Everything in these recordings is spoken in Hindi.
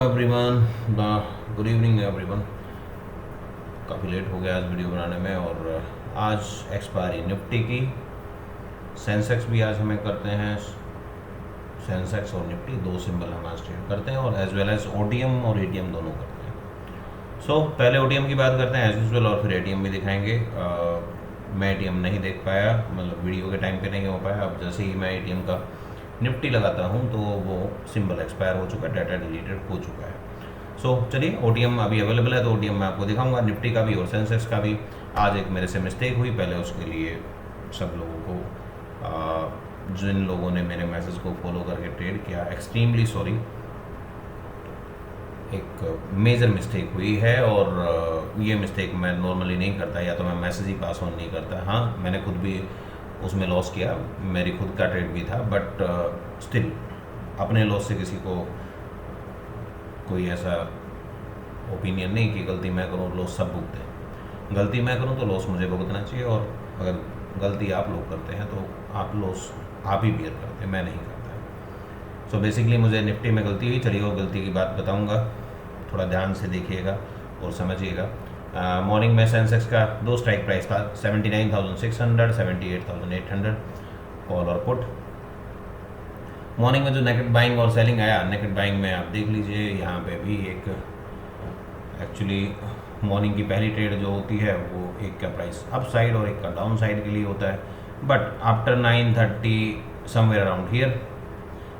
Everyone, good evening everyone. काफ़ी लेट हो गया आज वीडियो बनाने में और आज एक्सपायरी निफ्टी की, सेंसेक्स भी आज हमें करते हैं। सेंसेक्स और निफ्टी दो सिंबल हम आज ट्रेड करते हैं और एज वेल एज ओटीएम और एटीएम दोनों करते हैं। सो पहले ओटीएम की बात करते हैं एज यूजल और फिर एटीएम भी दिखाएंगे। मैं एटीएम नहीं देख पाया, मतलब वीडियो के टाइम पे नहीं हो पाया। अब जैसे ही मैं एटीएम का निफ्टी लगाता हूँ तो वो सिंबल एक्सपायर हो चुका है, डाटा डिलीटेड हो चुका है। सो चलिए, ओटीएम अभी अवेलेबल है तो ओटीएम मैं आपको दिखाऊंगा, निफ्टी का भी और सेंसेक्स का भी। आज एक मेरे से मिस्टेक हुई, पहले उसके लिए सब लोगों को, जिन लोगों ने मेरे मैसेज को फॉलो करके ट्रेड किया, एक्सट्रीमली सॉरी। एक मेजर मिस्टेक हुई है और ये मिस्टेक मैं नॉर्मली नहीं करता, या तो मैं मैसेज ही पास ऑन नहीं करता। हाँ, मैंने खुद भी उसमें लॉस किया, मेरी खुद का ट्रेड भी था, बट स्टिल अपने लॉस से किसी को कोई ऐसा ओपिनियन नहीं कि गलती मैं करूँ लॉस सब भुगतें। गलती मैं करूँ तो लॉस मुझे भुगतना चाहिए, और अगर गलती आप लोग करते हैं तो आप लॉस आप ही बियर करते हैं, मैं नहीं करता। सो बेसिकली मुझे निफ्टी में गलती हुई। चलिए वो गलती की बात बताऊँगा, थोड़ा ध्यान से देखिएगा और समझिएगा। मॉर्निंग में सेंसेक्स का दो स्ट्राइक प्राइस था, 79,600, 78,800 कॉल और पुट। मॉर्निंग में जो नेकेट बाइंग और सेलिंग आया, नेकेट बाइंग में आप देख लीजिए, यहाँ पे भी एक एक्चुअली मॉर्निंग की पहली ट्रेड जो होती है वो एक का प्राइस अप साइड और एक का डाउन साइड के लिए होता है। But after 9:30 somewhere around here,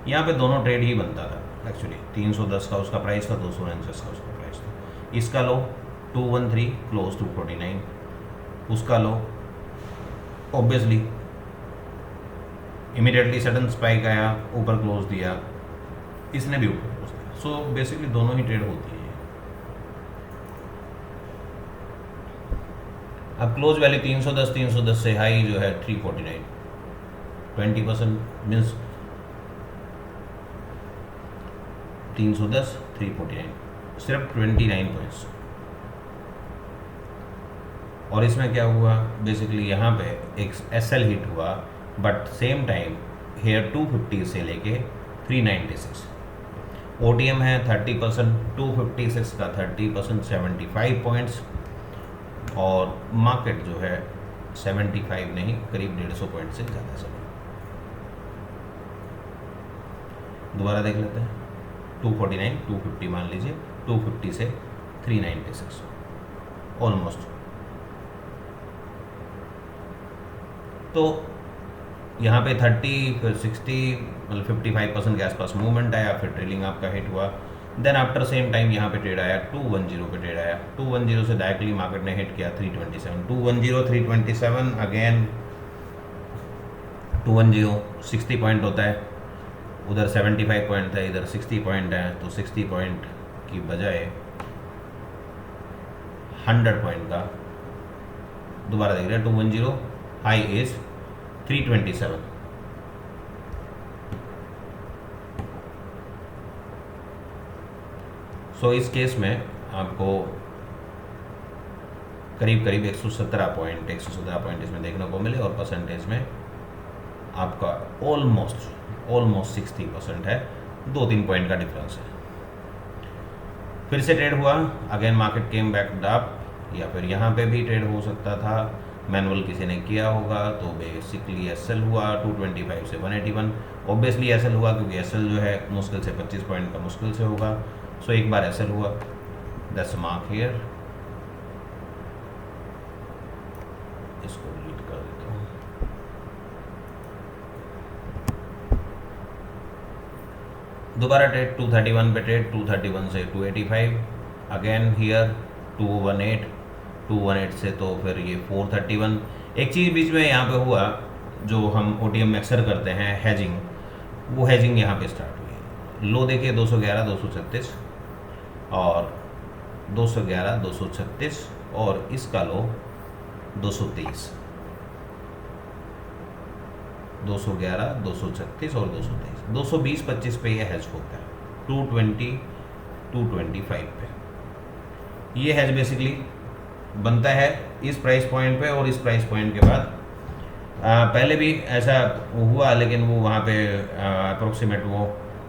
यहाँ पे दोनों ट्रेड ही बनता था एक्चुअली। 310 का उसका प्राइस था, 249 का उसका प्राइस था। इसका लो 213 क्लोज 249, उसका लो ऑब्वियसली इमीडिएटली सडन स्पाइक आया, ऊपर क्लोज दिया, इसने भी ऊपर क्लोज दिया। सो बेसिकली दोनों ही ट्रेड होती है। अब क्लोज वैल्यू 310 से हाई जो है 349, 20% मीन्स 310 349, सिर्फ 29 पॉइंट्स। और इसमें क्या हुआ, बेसिकली यहाँ पे एक एसएल हिट हुआ, बट सेम टाइम हेयर 250 से लेके 396। ओटीएम है 30%, 256 का 30%, 75 पॉइंट्स। और मार्केट जो है 75 नहीं, करीब 150 पॉइंट से ज़्यादा चला। दोबारा देख लेते हैं, 249 250 मान लीजिए, 250 से 396 ऑलमोस्ट। तो यहाँ पे 30 फिर 60 मतलब 55% के आसपास मूवमेंट आया, फिर ट्रेलिंग आपका हिट हुआ। देन आफ्टर सेम टाइम यहाँ पे ट्रेड आया, 210 पे ट्रेड आया। 210 से डायरेक्टली मार्केट ने हिट किया 327, 210 327 अगेन 210 60 पॉइंट होता है, उधर 75 पॉइंट था, इधर 60 पॉइंट है। तो 60 पॉइंट की बजाय 100 पॉइंट का दोबारा देख रहे हैं, 210 हाई इज 327। सो इस केस में आपको करीब करीब 117 पॉइंट इसमें देखने को मिले, और परसेंटेज में आपका ऑलमोस्ट 60% है, 2-3 पॉइंट का डिफरेंस है। फिर से ट्रेड हुआ, again market came back up, या फिर यहाँ पे भी ट्रेड हो सकता था, मैनुअल किसी ने किया होगा। तो बेसिकली एसएल हुआ 225 से 181। ऑब्वियसली एसएल हुआ क्योंकि एसएल जो है मुश्किल से 25 पॉइंट का मुश्किल से होगा। सो एक बार एसएल हुआ, दैट्स मार्क हियर। इसको डिलीट कर देता हूँ। दोबारा ट्रेड 231 पे ट्रेड, 231 से 285, अगेन हियर 218 से तो फिर ये 431। एक चीज़ बीच में यहाँ पे हुआ, जो हम ओटीएम में अक्सर करते हैं, हैजिंग, वो हैजिंग यहाँ पे स्टार्ट हुई। लो देखिए 211 236 और 211 236, और इसका लो 223, 211 236 और 223, 220-25 पे ये हैज होता है, 220 225 पे ये हैज बेसिकली बनता है इस प्राइस पॉइंट पे और इस प्राइस पॉइंट के बाद। पहले भी ऐसा हुआ, लेकिन वो वहाँ पे अप्रोक्सीमेट वो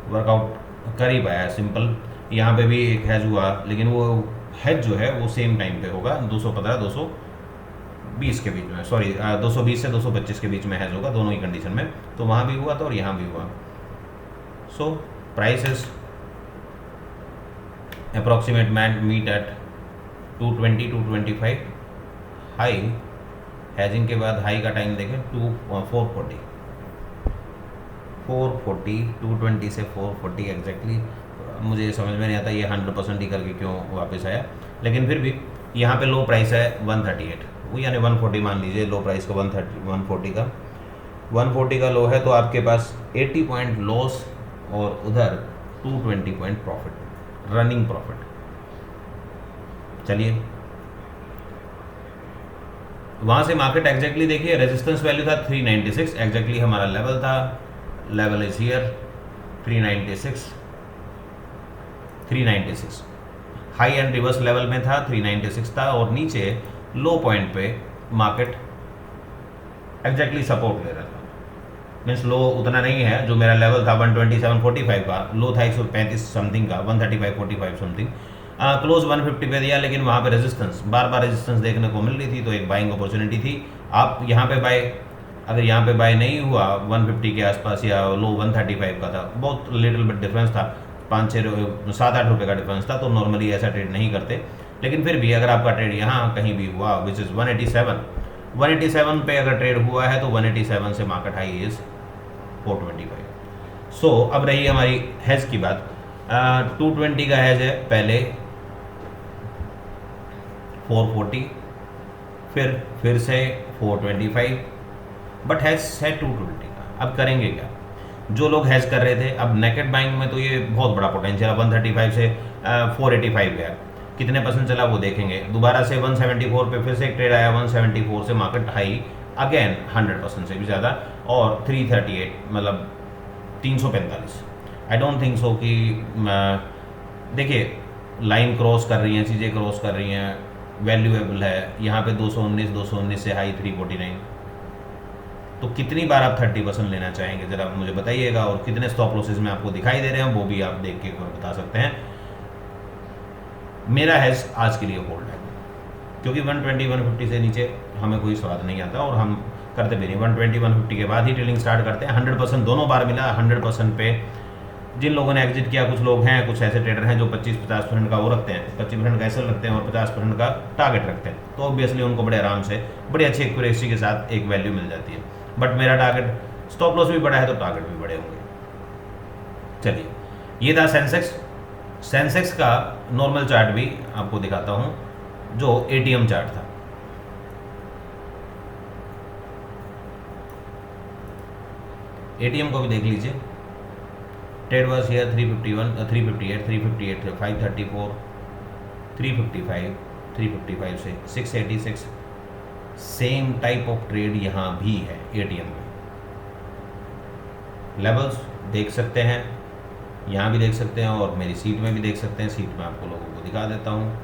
वर्कआउट कर ही पाया सिंपल। यहाँ पे भी एक हैज हुआ, लेकिन वो हैज जो है वो सेम टाइम पे होगा 215 220 के बीच में, सॉरी 220 से 225 के बीच में हैज होगा, दोनों ही कंडीशन में। तो वहाँ भी हुआ था और यहाँ भी हुआ। So price is approximate meet at 220 225। High hedging के बाद हाई का टाइम देखें 440 220 से 440 एग्जैक्टली। मुझे समझ में नहीं आता ये 100% ही करके क्यों वापस आया, लेकिन फिर भी यहाँ पे लो प्राइस है 138, वो यानी 140 मान लीजिए लो प्राइस का 140 का लो है, तो आपके पास 80 पॉइंट लॉस और उधर 220 पॉइंट प्रॉफिट, रनिंग प्रॉफिट। चलिए वहाँ से मार्केट एग्जैक्टली देखिए, रेजिस्टेंस वैल्यू था 396, एग्जैक्टली हमारा लेवल था, level is here 396। High and reverse level में था 396 था, और नीचे लो पॉइंट पे मार्केट एग्जैक्टली सपोर्ट ले रहा था। मीन्स लो उतना नहीं है, जो मेरा लेवल था 127.45 का, लो था 135 समथिंग का, 135.45 समथिंग, क्लोज 150 पे दिया, लेकिन वहाँ पे रेजिस्टेंस, बार बार रेजिस्टेंस देखने को मिल रही थी, तो एक बाइंग अपॉर्चुनिटी थी। आप यहाँ पे बाय, अगर यहाँ पे बाय नहीं हुआ 150 के आसपास या लो 135 का था, बहुत लिटिल बिट डिफरेंस था, 5-6-7-8 रुपये का डिफरेंस था, तो नॉर्मली ऐसा ट्रेड नहीं करते। लेकिन फिर भी अगर आपका ट्रेड यहाँ कहीं भी हुआ विच इज़ 187 पे अगर ट्रेड हुआ है, तो 187 से मार्केट हाई इज 425। सो अब रही हमारी हैज की बात। 220 का हैज है, पहले 440, फिर से 425, बट हैज है 220 का। अब करेंगे क्या? जो लोग हैज कर रहे थे, अब नेकेड बाइंग में तो ये बहुत बड़ा पोटेंशियल है, 135 से 485 गया, कितने परसेंट चला वो देखेंगे। दोबारा से 174 पे फिर से एक ट्रेड आया, 174 से मार्केट हाई अगेन 100% से भी ज़्यादा, और 338 मतलब 345। आई डोंट थिंक सो कि देखिए लाइन क्रॉस कर रही हैं, चीज़ें क्रॉस कर रही हैं, वैल्यूएबल है। यहाँ पे 219 से हाई 349, तो कितनी बार आप 30% लेना चाहेंगे ज़रा मुझे बताइएगा, और कितने स्टॉप लॉसेस में आपको दिखाई दे रहे हैं वो भी आप देख के बता सकते हैं। मेरा हैज आज के लिए होल्ड है, क्योंकि 120-150 से नीचे हमें कोई स्वाद नहीं आता, और हम करते भी नहीं। 120-150 के बाद ही ट्रेडिंग स्टार्ट करते हैं। 100% दोनों बार मिला, 100% पे जिन लोगों ने एग्जिट किया, कुछ लोग हैं, कुछ ऐसे ट्रेडर हैं जो 25-50% का वो रखते हैं, 25% का एसएल रखते हैं और 50% का टारगेट रखते हैं, तो ऑब्वियसली उनको बड़े आराम से बड़ी अच्छी एक्यूरेसी के साथ एक वैल्यू मिल जाती है। बट मेरा टारगेट, स्टॉप लॉस भी बड़ा है तो टारगेट भी बड़े होंगे। चलिए, ये था सेंसेक्स का नॉर्मल चार्ट भी आपको दिखाता हूँ, जो एटीएम चार्ट था। एटीएम को भी देख लीजिए। ट्रेड वाज हियर 351 358 358 534 355 355 से 686। सेम टाइप ऑफ ट्रेड यहाँ भी है एटीएम में। लेवल्स देख सकते हैं, यहाँ भी देख सकते हैं, और मेरी सीट में भी देख सकते हैं। सीट में आपको लोगों को दिखा देता हूँ।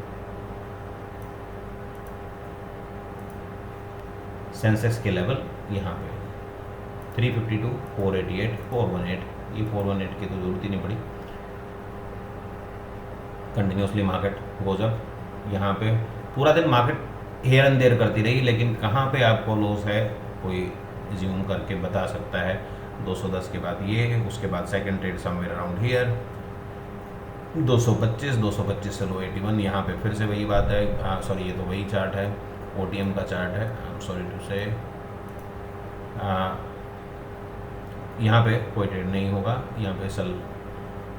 सेंसेक्स के लेवल यहाँ पे 352 488 418, ये 418 की तो जरूरत ही नहीं पड़ी। Continuously market goes up. यहाँ पे पूरा दिन मार्केट हेयर एंड देयर करती रही, लेकिन कहाँ पे आपको लॉस है कोई ज्यूम करके बता सकता है। 210 के बाद ये, उसके बाद second trade somewhere around here 225 से लो 81। यहाँ पे फिर से वही बात है, सॉरी ये तो वही चार्ट है, ओटीएम का चार्ट है, आई एम सॉरी टू से। यहाँ पे कोई ट्रेड नहीं होगा। यहाँ पे सल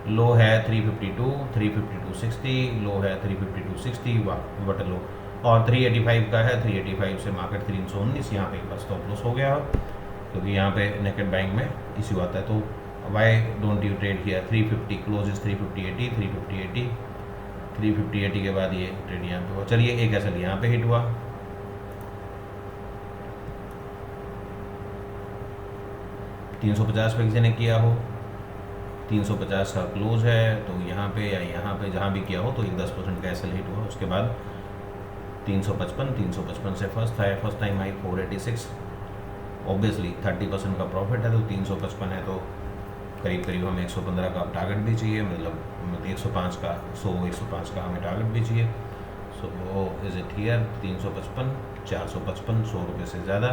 लो है 352 लो है 352.60, बट लो, और 385 का है, 385 से मार्केट 319। यहाँ पे एक बार स्टॉप लॉस हो गया, क्योंकि यहाँ पे नेकेड बाइंग में इश्यू आता है। तो वाई डोंट यू ट्रेड किया 350 क्लोज इज 350.80 350.80 के बाद ये ट्रेड यहाँ पे हुआ। चलिए, एक ऐसा यहाँ पे हिट हुआ, 350 पे किसी ने किया हो, 350 का क्लोज है, तो यहाँ पे या यहाँ पे जहाँ भी किया हो तो एक 10% का एसएल हिट हुआ। उसके बाद 355 से फर्स्ट टाइम आई 486। ऑब्वियसली 30% का प्रॉफिट है, तो 355 है तो करीब करीब हमें 115 का टारगेट भी चाहिए, मतलब 105 का 105 का हमें टारगेट भी चाहिए। सो इज इट हियर 355, 455, 100 रुपये से ज़्यादा,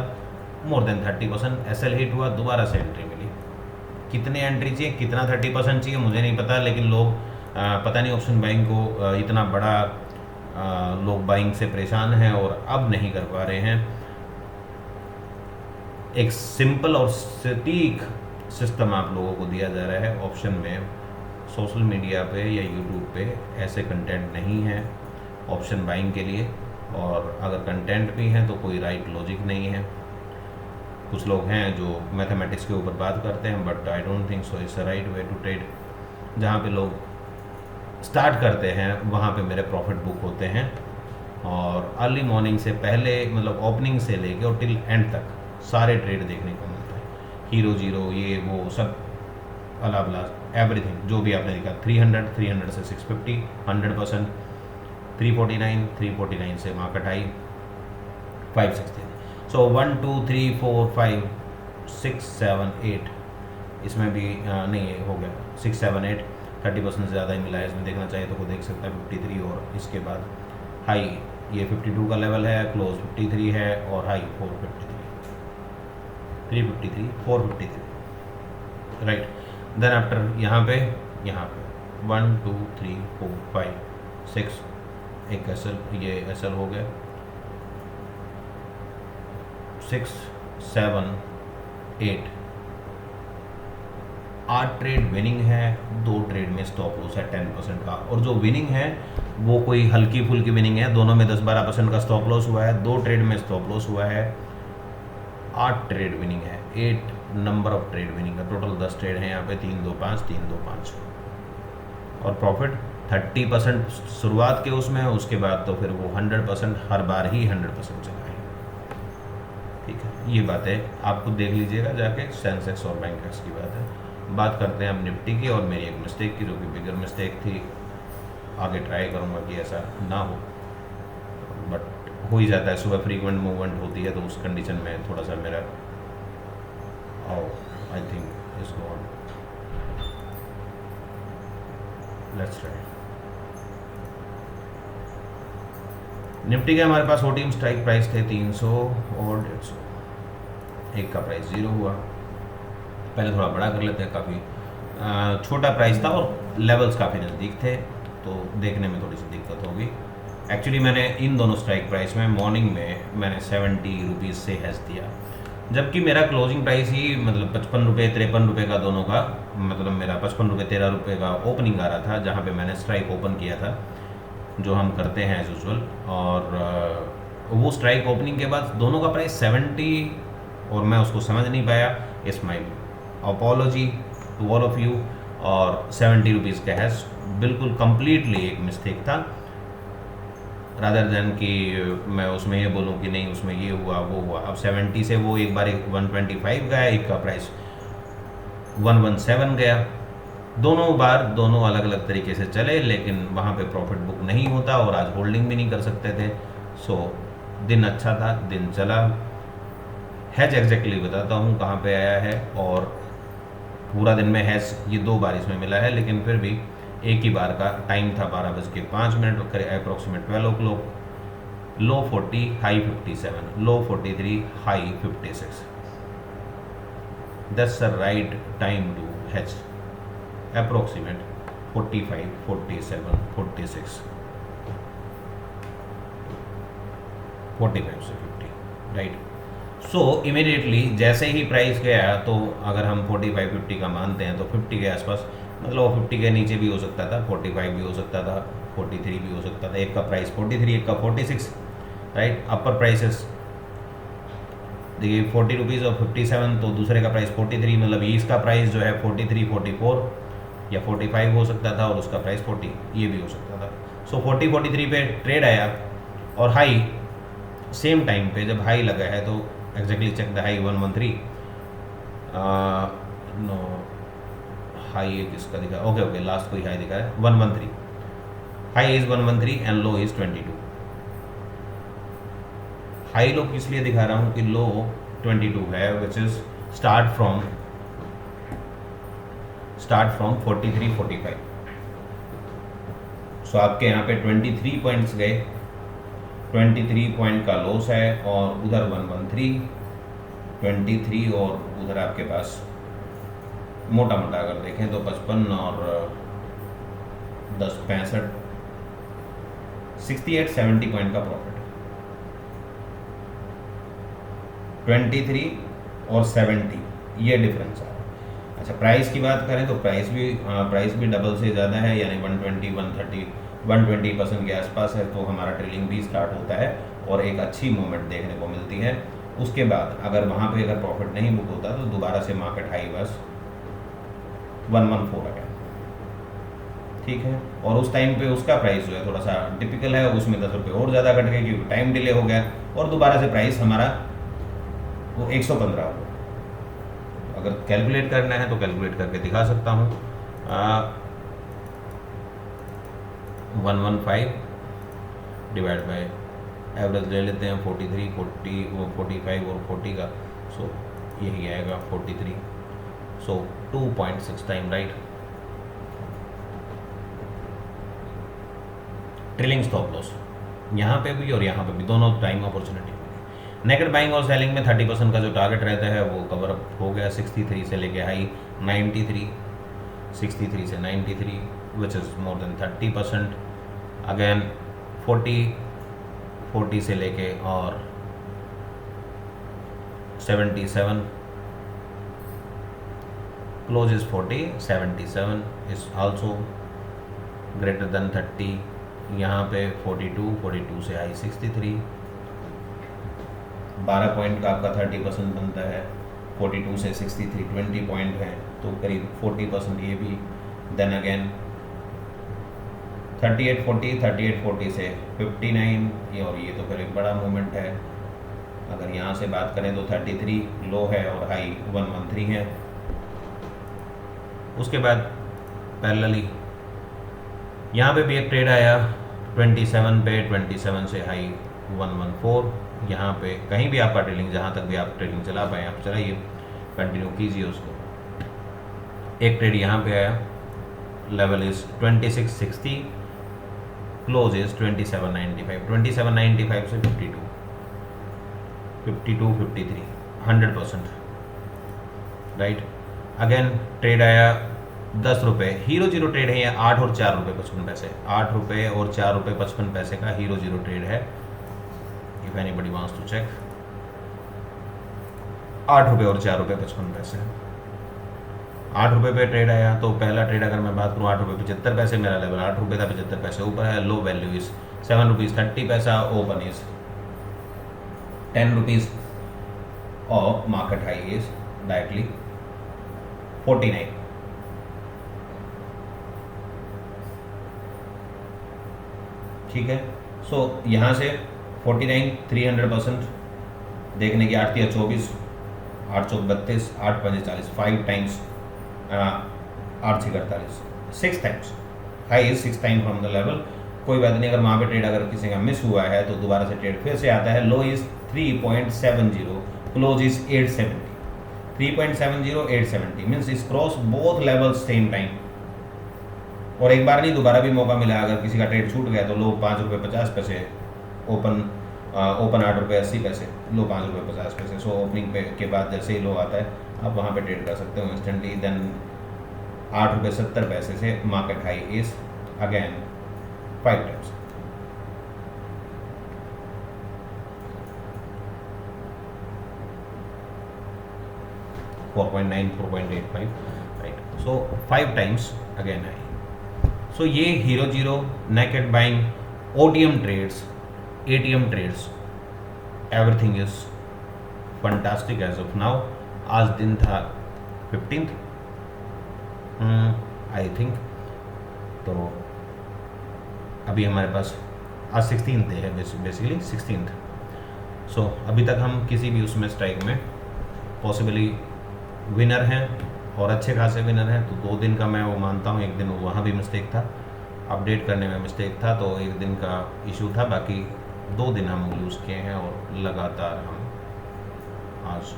मोर देन 30%। एसएल हिट हुआ, दोबारा से एंट्री मिली। कितने एंट्री चाहिए, कितना 30% चाहिए मुझे नहीं पता, लेकिन लोग पता नहीं ऑप्शन बाइंग को इतना बड़ा लोग बाइंग से परेशान हैं और अब नहीं कर पा रहे हैं। एक सिंपल और सटीक सिस्टम आप लोगों को दिया जा रहा है ऑप्शन में। सोशल मीडिया पे या यूट्यूब पे ऐसे कंटेंट नहीं है ऑप्शन बाइंग के लिए, और अगर कंटेंट भी हैं तो कोई राइट लॉजिक नहीं है। कुछ लोग हैं जो मैथमेटिक्स के ऊपर बात करते हैं, but I don't think so it's a right way to trade. जहाँ पे लोग स्टार्ट करते हैं वहाँ पे मेरे प्रॉफिट बुक होते हैं, और अर्ली मॉर्निंग से पहले, मतलब ओपनिंग से लेके और टिल एंड तक सारे ट्रेड देखने को मिलते हैं। हीरो जीरो ये वो सब अला बला एवरीथिंग जो भी आपने देखा, 300 से 650 100%, 349 से मार्केट हाई 560। सो 1 2 3 4 5 6 7 8 इसमें भी नहीं है, हो गया 6 7 8 30% ज़्यादा ही मिला है इसमें। देखना चाहिए तो कोई देख सकता है 53, और इसके बाद हाई ये 52 का लेवल है, क्लोज 53 है, और हाई 453, 353 453, राइट। देन आफ्टर यहाँ पे 1 2 3 4 5 6 एक एसएल, ये एसएल हो गया 6 7 8 8 ट्रेड विनिंग है, 2 ट्रेड में स्टॉप लॉस है 10% का, और जो विनिंग है वो कोई हल्की फुल्की विनिंग है, दोनों में 10-12% का स्टॉप लॉस हुआ है, 2 ट्रेड में स्टॉप लॉस हुआ है, 8 ट्रेड विनिंग है, 8 नंबर ऑफ ट्रेड विनिंग है, टोटल 10 ट्रेड हैं यहाँ पे, 3 2 5 3 2 5, और प्रॉफिट 30% शुरुआत के उसमें है, उसके बाद तो फिर वो 100% हर बार ही 100% चला है। ठीक है, ये बातें आप खुद देख लीजिएगा जाके, सेंसेक्स और बैंकेक्स की बात है। बात करते हैं हम निफ्टी की और मेरी एक मिस्टेक की, जो कि बिगर मिस्टेक थी। आगे ट्राई करूँगा कि ऐसा ना हो, बट हो ही जाता है, सुबह फ्रीक्वेंट मूवमेंट होती है तो उस कंडीशन में थोड़ा सा मेरा I think is gone. Let's try. Nifty के हमारे पास ओटीएम स्ट्राइक प्राइस थे 300 और 150, एक का प्राइस 0 हुआ। पहले थोड़ा बड़ा कर लेते हैं, काफ़ी छोटा प्राइस था और लेवल्स काफ़ी नज़दीक थे, तो देखने में थोड़ी सी दिक्कत होगी। एक्चुअली मैंने इन दोनों स्ट्राइक प्राइस में मॉर्निंग में मैंने 70 रुपीज़ से हेज दिया, जबकि मेरा क्लोजिंग प्राइस ही मतलब 55 रुपये 53 रुपये का दोनों का, मतलब मेरा 55 रुपये 13 रुपये का ओपनिंग आ रहा था, जहाँ पे मैंने स्ट्राइक ओपन किया था, जो हम करते हैं एज यूजुअल। और वो स्ट्राइक ओपनिंग के बाद दोनों का प्राइस 70, और मैं उसको समझ नहीं पाया। It's my apology to all of you. और 70 रुपीज़ का हैश बिल्कुल कम्प्लीटली एक मिस्टेक था, रादर देन कि मैं उसमें ये बोलूँ कि नहीं उसमें ये हुआ वो हुआ। अब 70 से वो एक बार 125 गया, एक का प्राइस 117 गया, दोनों बार दोनों अलग अलग तरीके से चले, लेकिन वहाँ पे प्रॉफिट बुक नहीं होता और आज होल्डिंग भी नहीं कर सकते थे। सो दिन अच्छा था, दिन चला। हैज एग्जैक्टली बताता हूँ कहाँ पे आया है, और पूरा दिन में हैज ये 2 बार इसमें मिला है, लेकिन फिर भी एक ही बार का टाइम था 12:05 करीब approximate 12 o'clock। Low 40 high 57, low 43 high 56। That's the right time to hedge approximate 45 47 46 45 से 50, राइट। सो इमीडिएटली जैसे ही प्राइस गया, तो अगर हम 45 50 का मानते हैं तो 50 के आसपास, मतलब 50 के नीचे भी हो सकता था, 45 भी हो सकता था, 43 भी हो सकता था। एक का प्राइस 43, एक का 46, राइट। अपर प्राइसेस देखिए 40 रुपीज़ और 57, तो दूसरे का प्राइस 43, मतलब इसका प्राइस जो है 43 44 या 45 हो सकता था, और उसका प्राइस 40 ये भी हो सकता था। सो 40 43 पे ट्रेड आया, और हाई सेम टाइम पे जब हाई लगा है, तो exactly check the high 113 no high एक इसका दिखा, ओके लास्ट कोई हाई दिखा है 113, high is 113 and low is 22। High low किस लिए दिखा रहा हूँ कि लो 22 है, which is start from start from 43.45। सो आपके यहाँ पे 23 पॉइंट्स गए, 23 पॉइंट का लॉस है, और उधर 113, 23 और उधर आपके पास मोटा मोटा अगर देखें तो 55 और 10 65, 68-70 पॉइंट का प्रॉफिट। 23 और 70 ये डिफरेंस है। अच्छा, प्राइस की बात करें तो प्राइस भी डबल से ज़्यादा है, यानी 120, 130, 120% के आसपास है। तो हमारा ट्रेलिंग भी स्टार्ट होता है और एक अच्छी मूवमेंट देखने को मिलती है। उसके बाद अगर वहाँ पे अगर प्रॉफिट नहीं बुक होता तो दोबारा से मार्केट हाई बस 114 आ गया, ठीक है। और उस टाइम पे उसका प्राइस जो है थोड़ा सा टिपिकल है, उसमें 10 रुपये और ज़्यादा घट गए क्योंकि टाइम डिले हो गया, और दोबारा से प्राइस हमारा वो 115 हो गया। अगर कैलकुलेट करना है तो कैलकुलेट करके दिखा सकता हूँ। 115 डिवाइड बाय एवरेज ले लेते हैं 43, 45 और 40 का, सो यही आएगा 43, सो 2.6 time, right. Trailing stop loss यहाँ पे भी और यहाँ पे भी दोनों टाइम अपॉर्चुनिटी। नेगेटिव बाइंग और सेलिंग में 30% का जो टारगेट रहता है वो कवर अप हो गया। 63 से लेके हाई 93, 63 से 93 which is more than 30%। Again 40 से लेके और 77 close is 40, 77 is also greater than 30। यहाँ पे 42 से हाई 63, 12 पॉइंट का आपका 30% बनता है। 42 से 63 20 पॉइंट है तो करीब 40% ये भी। देन अगेन 38-40 से 59, ये और ये तो फिर एक बड़ा मूवमेंट है। अगर यहाँ से बात करें तो 33 लो है और हाई 113 है। उसके बाद पैरेलली यहाँ पे भी एक ट्रेड आया 27 पे, 27 से हाई 114। यहाँ पे कहीं भी आपका ट्रेडिंग, जहाँ तक भी आप ट्रेडिंग चला पाए आप चलाइए, कंटिन्यू कीजिए उसको। एक ट्रेड यहाँ पे आया, लेवल इज 2660, क्लोज इज 2795, 2795 से 52, 53 100%, राइट। अगेन ट्रेड आया 10 रुपये, हीरो जीरो ट्रेड है, ये 8 और 4 रुपये 55 पैसे, 8 रुपये और 4 रुपये 55 पैसे का हीरो जीरो ट्रेड है। If anybody wants to check, 8 रुपये और 4 रुपये 55 पैसे। 8 रुपये पे ट्रेड आया तो पहला ट्रेड अगर मैं बात करूँ 8 रुपये 75 पैसे, मेरा लेवल 8 रुपये था, 75 पैसे ऊपर है। लो वैल्यू इज 7 रुपीज़ 30 पैसा, ओपन इज 10 रुपीज़ और मार्केट हाई इज डायरेक्टली 49। ठीक है, सो यहाँ से 49 300% देखने की 8 या 24, 8 चौक 32, 8 5 40, 5 times, 8 6 48, 6 times high is 6 time from the level. कोई बात नहीं, अगर वहाँ पे ट्रेड अगर किसी का मिस हुआ है तो दोबारा से ट्रेड फिर से आता है। Low is 3.70, close is 870, 3.70 870 means is cross both levels same time. और एक बार नहीं, दोबारा भी मौका मिला। अगर किसी का ट्रेड छूट गया तो लो 5 रुपये 50 पैसे, ओपन 8 रुपये 80 पैसे, लो 5 रुपये 50 पैसे। सो ओपनिंग पे के बाद जैसे ही लो आता है आप वहाँ पे ट्रेड कर सकते हो इंस्टेंटली। देन 8 रुपये 70 पैसे से market high is again 5 times. $4.9, $4.85, right. So 5 times again high. So ये hero zero, naked buying, OTM trades, ATM trades, everything is fantastic as of now. आज दिन था 15th आई थिंक, तो अभी हमारे पास आज 16th है, बेसिकली 16th। सो अभी तक हम किसी भी उसमें स्ट्राइक में पॉसिबली विनर हैं और अच्छे खासे विनर हैं। तो 2 दिन का मैं वो मानता हूँ, एक दिन वहाँ भी मिस्टेक था, अपडेट करने में मिस्टेक था, तो एक दिन का इशू था। बाकी 2 दिन हम यूज़ किए हैं और लगातार हम आज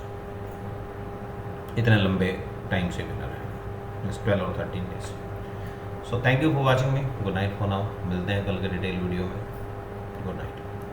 इतने लंबे टाइम से विनर हैं। मीन्स 12 और 13 days. So thank you for watching me, good night for now, मिलते हैं कल के डिटेल वीडियो में।